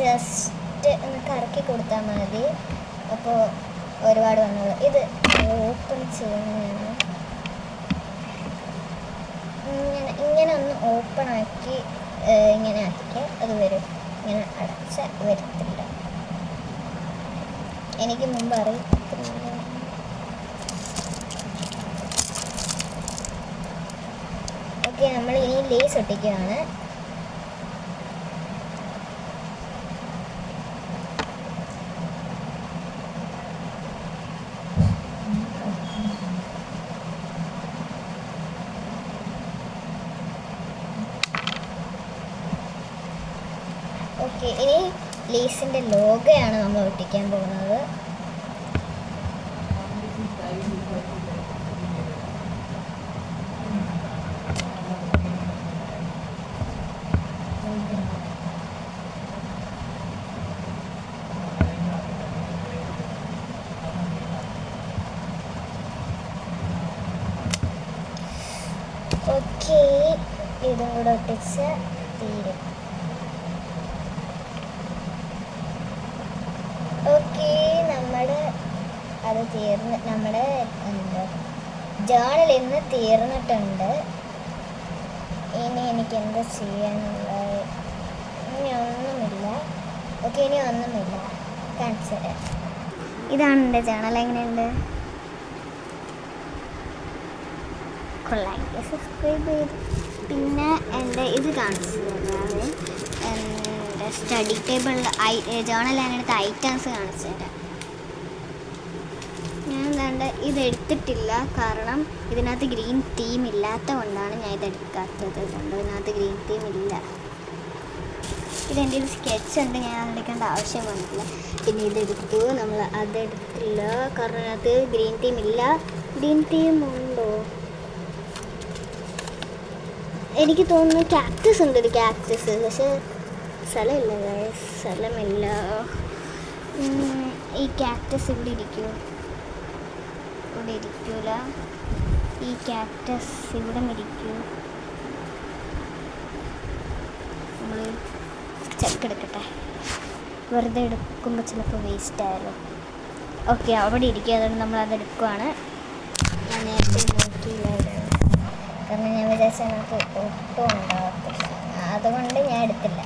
Just ഒന്ന് കറക്കി കൊടുത്താൽ മതി. അപ്പോൾ ഒരുപാട് വന്നോളൂ. ഇത് ഓപ്പൺ ചെയ്യുന്നതാണ്. ഇങ്ങനെ ഒന്ന് ഓപ്പൺ ആക്കി ഇങ്ങനെ ആക്കിയാൽ അത് വരും. ഇങ്ങനെ അടച്ച വരത്തില്ല. എനിക്ക് മുമ്പ് അറിയത്തില്ല. ഓക്കെ, നമ്മൾ ഇനി ലേസ് ഒട്ടിക്കുകയാണ്. ഓക്കെ, ഇനി ലേസിൻ്റെ ലോഗോയാണ് നമ്മൾ ഒട്ടിക്കാൻ പോകുന്നത്. ഓക്കെ, ഇതും കൂടെ ഒട്ടിച്ച് തീരും. ഓക്കെ, നമ്മുടെ ജേണൽ ഇന്ന് തീർന്നിട്ടുണ്ട്. ഇനി എനിക്ക് എന്താ ചെയ്യാനുള്ളത്? ഇനി ഒന്നുമില്ല. ഓക്കെ, ഇനി ഒന്നുമില്ല. കാണിച്ചു തരാം. ഇതാണ് എൻ്റെ ജേണൽ. എങ്ങനെയുണ്ട്? കൊള്ളാം. സബ്സ്ക്രൈബ് ചെയ്ത് പിന്നെ എൻ്റെ ഇത് കാണിച്ചു തരാം. എൻ്റെ സ്റ്റഡി ടേബിളിൽ ജേണലിനടുത്ത് ഐറ്റംസ് കാണിച്ചു തരാം. ഞാൻ എന്താണ്ട് ഇതെടുത്തിട്ടില്ല, കാരണം ഇതിനകത്ത് ഗ്രീൻ തീം ഇല്ലാത്ത കൊണ്ടാണ് ഞാൻ ഇതെടുക്കാത്തത്. കണ്ടോ, ഇതിനകത്ത് ഗ്രീൻ തീം ഇല്ല. ഇതെൻ്റെ ഒരു സ്കെച്ച് ഉണ്ട്, ഞാൻ അതെടുക്കേണ്ട ആവശ്യം വന്നില്ല. പിന്നെ ഇതെടുത്തു, നമ്മൾ അതെടുത്തില്ല കാരണം അതിനകത്ത് ഗ്രീൻ തീം ഇല്ല. ഗ്രീൻ തീം ഉണ്ടോ? എനിക്ക് തോന്നുന്നു കാക്ടസ് ഉണ്ട്. ഒരു കാക്ടസ്, പക്ഷെ സ്ഥലമില്ല. സ്ഥലമില്ല. ഈ കാക്ടസ് ഇവിടെ ഇരിക്കുമോ? ഇവിടെ ഇരിക്കൂല. ഈ കാക്ടസ് ഇവിടെ ഇരിക്കൂ. നമ്മൾ ചെക്കെടുക്കട്ടെ. വെറുതെ എടുക്കുമ്പോൾ ചിലപ്പോൾ വേസ്റ്റ് ആയാലോ. ഓക്കെ, അവിടെ ഇരിക്കുക. അതുകൊണ്ട് നമ്മൾ അതെടുക്കുവാണ്. ഞാൻ നേരത്തെ നോക്കിയില്ലായിരുന്നു, കാരണം ഞാൻ വിചാരിച്ച നമുക്ക് ഒട്ടും ഉണ്ടാകത്തില്ല. അതുകൊണ്ട് ഞാൻ എടുത്തില്ല.